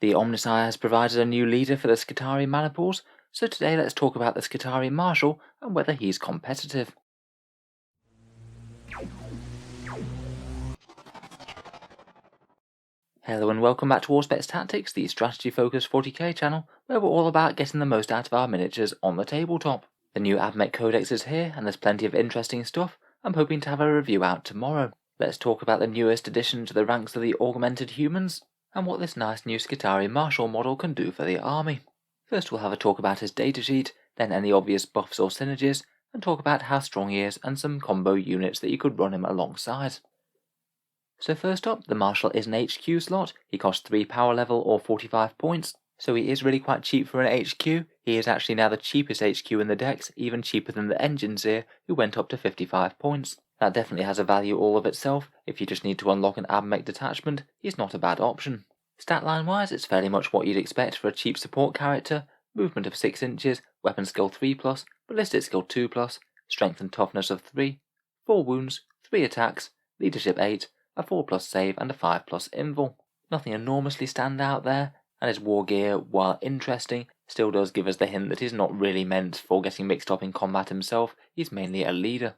The Omnissiah has provided a new leader for the Skitarii Maniples, so today let's talk about the Skitarii Marshal and whether he's competitive. Hello and welcome back to Auspex Tactics, the strategy-focused 40k channel, where we're all about getting the most out of our miniatures on the tabletop. The new Admech Codex is here, and there's plenty of interesting stuff. I'm hoping to have a review out tomorrow. Let's talk about the newest addition to the ranks of the augmented humans, and what this nice new Skitarii Marshal model can do for the army. First we'll have a talk about his datasheet, then any obvious buffs or synergies, and talk about how strong he is and some combo units that you could run him alongside. So first up, the Marshal is an HQ slot. He costs 3 power level or 45 points, so he is really quite cheap for an HQ. He is actually now the cheapest HQ in the decks, even cheaper than the Engineer, who went up to 55 points. That definitely has a value all of itself. If you just need to unlock an Admech detachment, he's not a bad option. Statline wise, it's fairly much what you'd expect for a cheap support character. Movement of 6 inches, weapon skill 3+, ballistic skill 2+, strength and toughness of 3, 4 wounds, 3 attacks, leadership 8, a 4+ save and a 5+ invul. Nothing enormously stand out there, and his war gear, while interesting, still does give us the hint that he's not really meant for getting mixed up in combat himself. He's mainly a leader.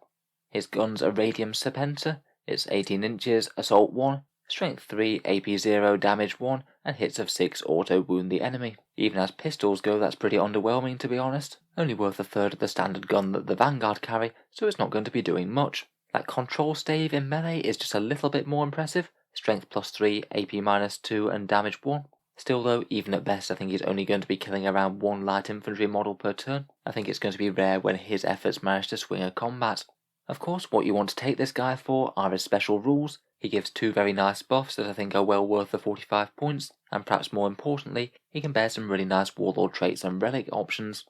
His guns are Radium Serpenter, it's 18 inches, assault 1, strength 3, AP 0, damage 1, and hits of 6 auto wound the enemy. Even as pistols go, that's pretty underwhelming to be honest. Only worth a third of the standard gun that the Vanguard carry, so it's not going to be doing much. That control stave in melee is just a little bit more impressive, strength +3, AP -2 and damage 1. Still though, even at best I think he's only going to be killing around 1 light infantry model per turn. I think it's going to be rare when his efforts manage to swing a combat. Of course, what you want to take this guy for are his special rules. He gives 2 very nice buffs that I think are well worth the 45 points, and perhaps more importantly, he can bear some really nice warlord traits and relic options.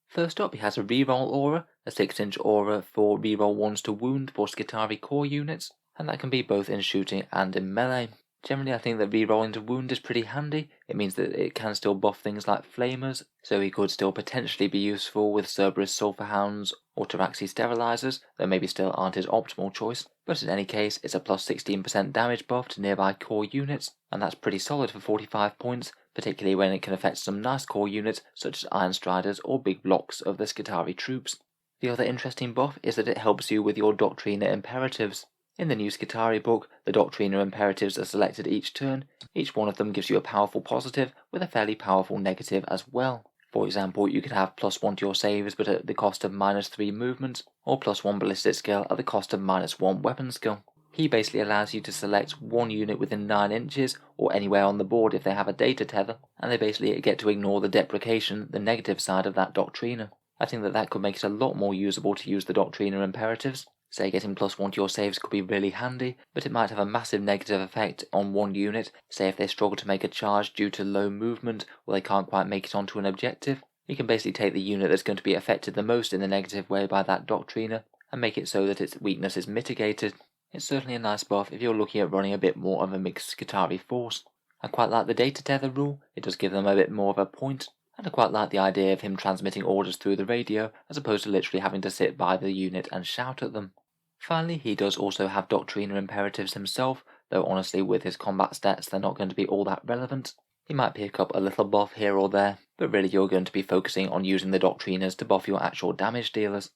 First up, he has a reroll aura, a 6-inch aura for reroll 1s to wound for Skitarii core units, and that can be both in shooting and in melee. Generally, I think that rerolling to wound is pretty handy. It means that it can still buff things like flamers, so he could still potentially be useful with Cerberus Sulphur Hounds or Taraxi Sterilizers, though maybe still aren't his optimal choice. But in any case, it's a plus 16% damage buff to nearby core units, and that's pretty solid for 45 points, particularly when it can affect some nice core units such as Iron Striders or big blocks of the Skitarii troops. The other interesting buff is that it helps you with your Doctrina imperatives. In the new Skitarii book, the Doctrina imperatives are selected each turn. Each one of them gives you a powerful positive with a fairly powerful negative as well. For example, you could have +1 to your saves but at the cost of -3 movement, or +1 ballistic skill at the cost of -1 weapon skill. He basically allows you to select one unit within 9 inches or anywhere on the board if they have a data tether, and they basically get to ignore the deprecation, the negative side of that Doctrina. I think that could make it a lot more usable to use the Doctrina imperatives. Say getting +1 to your saves could be really handy, but it might have a massive negative effect on one unit, say if they struggle to make a charge due to low movement or they can't quite make it onto an objective. You can basically take the unit that's going to be affected the most in the negative way by that Doctrina and make it so that its weakness is mitigated. It's certainly a nice buff if you're looking at running a bit more of a mixed Skitarii force. I quite like the data tether rule, it does give them a bit more of a point, and I quite like the idea of him transmitting orders through the radio as opposed to literally having to sit by the unit and shout at them. Finally, he does also have Doctrina imperatives himself, though honestly with his combat stats they're not going to be all that relevant. He might pick up a little buff here or there, but really you're going to be focusing on using the Doctrinas to buff your actual damage dealers.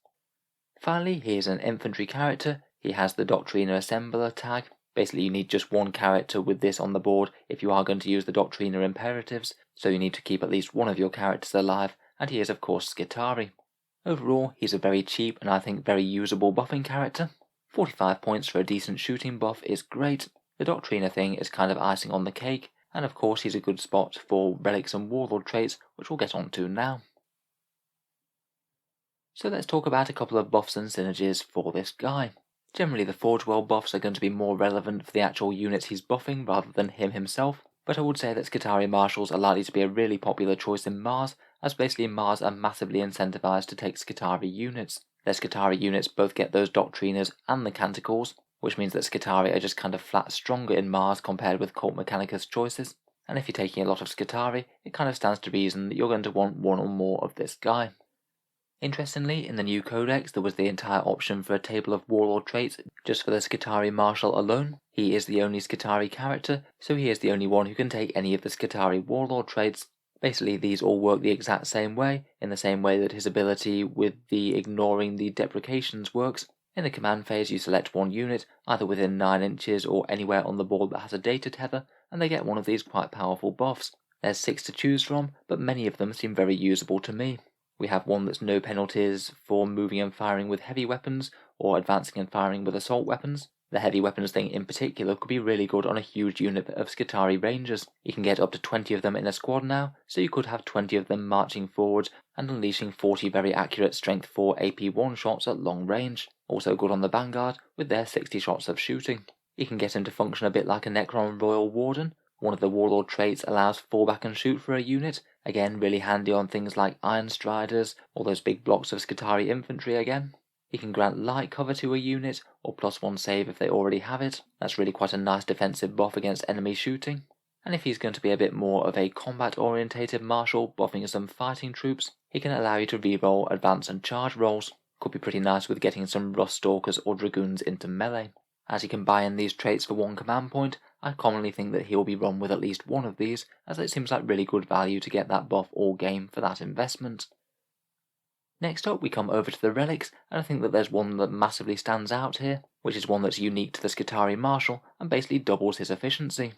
Finally, he is an infantry character. He has the Doctrina Assembler tag. Basically you need just one character with this on the board if you are going to use the Doctrina imperatives, so you need to keep at least one of your characters alive, and he is of course Skitarii. Overall, he's a very cheap and I think very usable buffing character. 45 points for a decent shooting buff is great. The Doctrina thing is kind of icing on the cake, and of course he's a good spot for relics and warlord traits, which we'll get onto now. So let's talk about a couple of buffs and synergies for this guy. Generally the Forge World buffs are going to be more relevant for the actual units he's buffing rather than him himself, but I would say that Skitarii Marshals are likely to be a really popular choice in Mars, as basically Mars are massively incentivized to take Skitarii units. Their Skitarii units both get those Doctrinas and the Canticles, which means that Skitarii are just kind of flat stronger in Mars compared with Cult Mechanicus choices, and if you're taking a lot of Skitarii, it kind of stands to reason that you're going to want one or more of this guy. Interestingly, in the new Codex there was the entire option for a table of warlord traits just for the Skitarii Marshal alone. He is the only Skitarii character, so he is the only one who can take any of the Skitarii warlord traits. Basically these all work the exact same way, in the same way that his ability with the ignoring the deprecations works. In the command phase you select one unit, either within 9 inches or anywhere on the board that has a data tether, and they get one of these quite powerful buffs. There's 6 to choose from, but many of them seem very usable to me. We have one that's no penalties for moving and firing with heavy weapons, or advancing and firing with assault weapons. The heavy weapons thing in particular could be really good on a huge unit of Skitarii Rangers. You can get up to 20 of them in a squad now, so you could have 20 of them marching forward and unleashing 40 very accurate strength 4 AP 1 shots at long range. Also good on the Vanguard with their 60 shots of shooting. You can get him to function a bit like a Necron Royal Warden. One of the warlord traits allows fall back and shoot for a unit, again really handy on things like Iron Striders, or those big blocks of Skitarii infantry again. He can grant light cover to a unit, or +1 save if they already have it. That's really quite a nice defensive buff against enemy shooting. And if he's going to be a bit more of a combat orientated marshal, buffing some fighting troops, he can allow you to reroll advance and charge rolls. Could be pretty nice with getting some Rust Stalkers or Dragoons into melee. As you can buy in these traits for 1 command point, I commonly think that he will be run with at least one of these, as it seems like really good value to get that buff all game for that investment. Next up we come over to the relics, and I think that there's one that massively stands out here, which is one that's unique to the Skitarii Marshal and basically doubles his efficiency.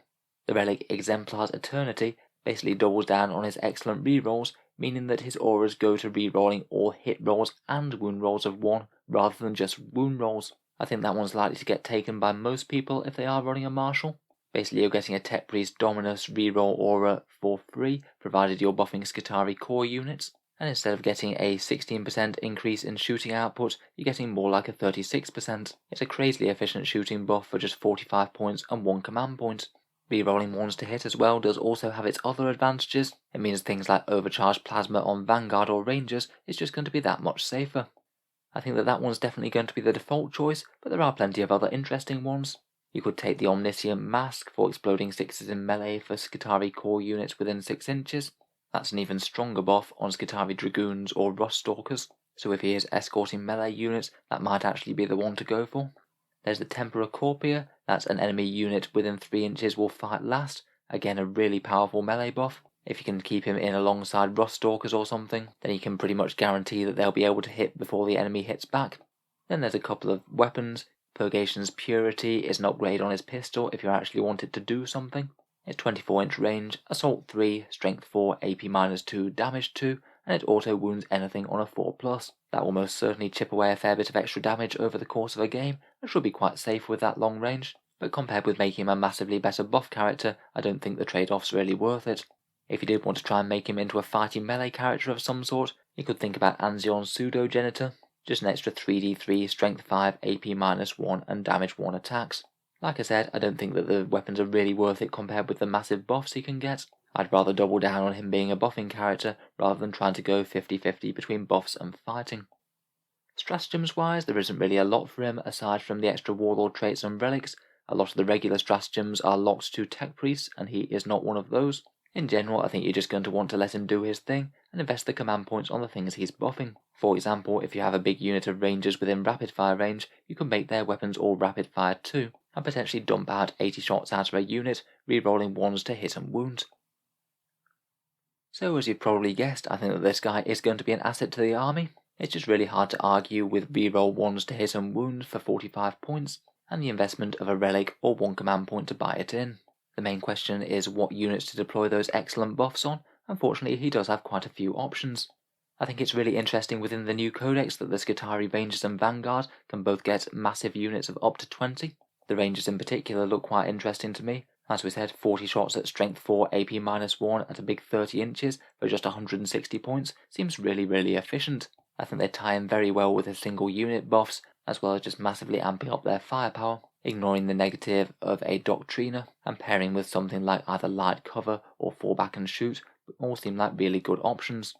The relic Exemplar's Eternity basically doubles down on his excellent rerolls, meaning that his auras go to rerolling all hit rolls and wound rolls of 1 rather than just wound rolls. I think that one's likely to get taken by most people if they are running a Marshal. Basically you're getting a Tech Priest Dominus reroll aura for free, provided you're buffing Skitarii core units, and instead of getting a 16% increase in shooting output, you're getting more like a 36%. It's a crazily efficient shooting buff for just 45 points and 1 command point. Rerolling ones to hit as well does also have its other advantages. It means things like overcharged plasma on Vanguard or Rangers is just going to be that much safer. I think that one's definitely going to be the default choice, but there are plenty of other interesting ones. You could take the Omniscient Mask for exploding 6s in melee for Skitarii core units within 6 inches. That's an even stronger buff on Skitarii Dragoons or Rust Stalkers, so if he is escorting melee units, that might actually be the one to go for. There's the Tempera Corpia, that's an enemy unit within 3 inches will fight last, again a really powerful melee buff. If you can keep him in alongside Rust Stalkers or something, then you can pretty much guarantee that they'll be able to hit before the enemy hits back. Then there's a couple of weapons. Purgation's Purity is an upgrade on his pistol if you actually want it to do something. It's 24-inch range, Assault 3, Strength 4, AP-2, Damage 2, and it auto wounds anything on a 4+. That will most certainly chip away a fair bit of extra damage over the course of a game, and should be quite safe with that long range. But compared with making him a massively better buff character, I don't think the trade-off's really worth it. If you did want to try and make him into a fighting melee character of some sort, you could think about Anzion's Pseudo-Genitor, just an extra 3d3, Strength 5, AP-1 and Damage 1 attacks. Like I said, I don't think that the weapons are really worth it compared with the massive buffs he can get. I'd rather double down on him being a buffing character rather than trying to go 50-50 between buffs and fighting. Stratagems wise, there isn't really a lot for him aside from the extra warlord traits and relics. A lot of the regular stratagems are locked to Tech Priests, and he is not one of those. In general, I think you're just going to want to let him do his thing and invest the command points on the things he's buffing. For example, if you have a big unit of Rangers within rapid fire range, you can make their weapons all rapid fire too, and potentially dump out 80 shots out of a unit, re-rolling 1s to hit and wound. So as you've probably guessed, I think that this guy is going to be an asset to the army. It's just really hard to argue with re-roll 1s to hit and wound for 45 points, and the investment of a relic or 1 command point to buy it in. The main question is what units to deploy those excellent buffs on. Unfortunately, he does have quite a few options. I think it's really interesting within the new Codex that the Skitarii Rangers and Vanguard can both get massive units of up to 20. The Rangers in particular look quite interesting to me. As we said, 40 shots at Strength 4, AP-1 at a big 30 inches for just 160 points seems really efficient. I think they tie in very well with the single unit buffs, as well as just massively amping up their firepower, ignoring the negative of a Doctriner, and pairing with something like either light cover or fall back and shoot, all seem like really good options.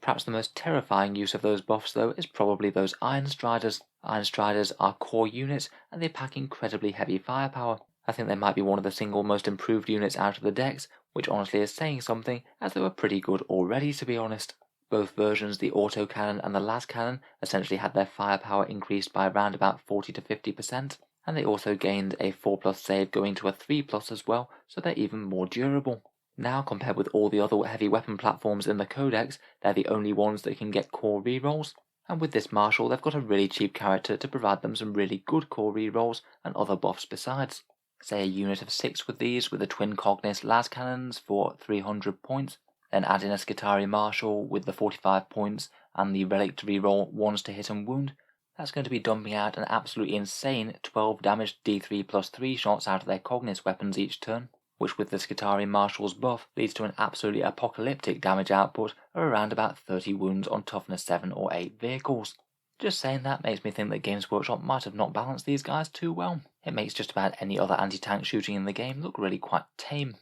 Perhaps the most terrifying use of those buffs though is probably those Iron Striders. Iron Striders are core units and they pack incredibly heavy firepower. I think they might be one of the single most improved units out of the decks, which honestly is saying something as they were pretty good already to be honest. Both versions, the autocannon and the lascannon, essentially had their firepower increased by around about 40 to 50%, and they also gained a 4+ save going to a 3+ as well, so they're even more durable. Now, compared with all the other heavy weapon platforms in the Codex, they're the only ones that can get core rerolls, and with this Marshal they've got a really cheap character to provide them some really good core rerolls and other buffs besides. Say a unit of 6 with these, with the twin Cognis lascannons for 300 points, then add in a Skitarii Marshal with the 45 points and the relic to reroll 1s to hit and wound. That's going to be dumping out an absolutely insane 12 damage D3+3 shots out of their Cognis weapons each turn, which with the Skitarii Marshal's buff leads to an absolutely apocalyptic damage output of around about 30 wounds on toughness 7 or 8 vehicles. Just saying that makes me think that Games Workshop might have not balanced these guys too well. It makes just about any other anti-tank shooting in the game look really quite tame.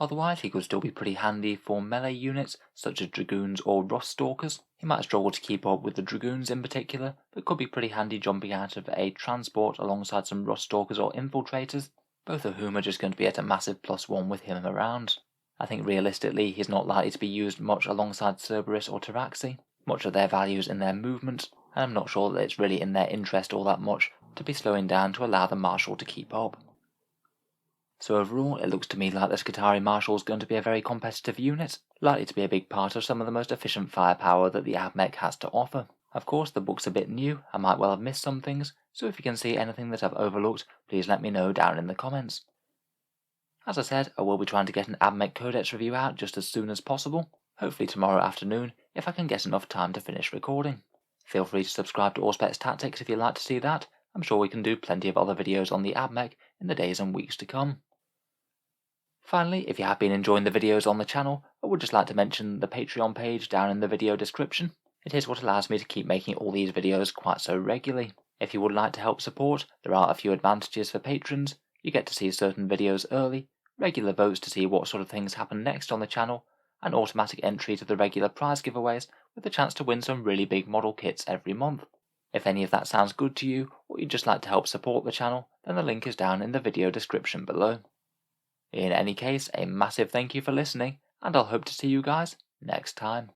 Otherwise, he could still be pretty handy for melee units such as Dragoons or Rust Stalkers. He might struggle to keep up with the Dragoons in particular, but could be pretty handy jumping out of a transport alongside some Rust Stalkers or Infiltrators, both of whom are just going to be at a massive +1 with him around. I think realistically he's not likely to be used much alongside Cerberus or Taraxi. Much of their value is in their movement, and I'm not sure that it's really in their interest all that much to be slowing down to allow the Marshal to keep up. So overall, it looks to me like the Skitarii Marshal is going to be a very competitive unit, likely to be a big part of some of the most efficient firepower that the Admech has to offer. Of course, the book's a bit new, I might well have missed some things, so if you can see anything that I've overlooked, please let me know down in the comments. As I said, I will be trying to get an Admech Codex review out just as soon as possible, hopefully tomorrow afternoon if I can get enough time to finish recording. Feel free to subscribe to Auspex Tactics if you'd like to see that. I'm sure we can do plenty of other videos on the Admech in the days and weeks to come. Finally, if you have been enjoying the videos on the channel, I would just like to mention the Patreon page down in the video description. It is what allows me to keep making all these videos quite so regularly. If you would like to help support, there are a few advantages for patrons. You get to see certain videos early, regular votes to see what sort of things happen next on the channel, and automatic entry to the regular prize giveaways with the chance to win some really big model kits every month. If any of that sounds good to you, or you'd just like to help support the channel, then the link is down in the video description below. In any case, a massive thank you for listening, and I'll hope to see you guys next time.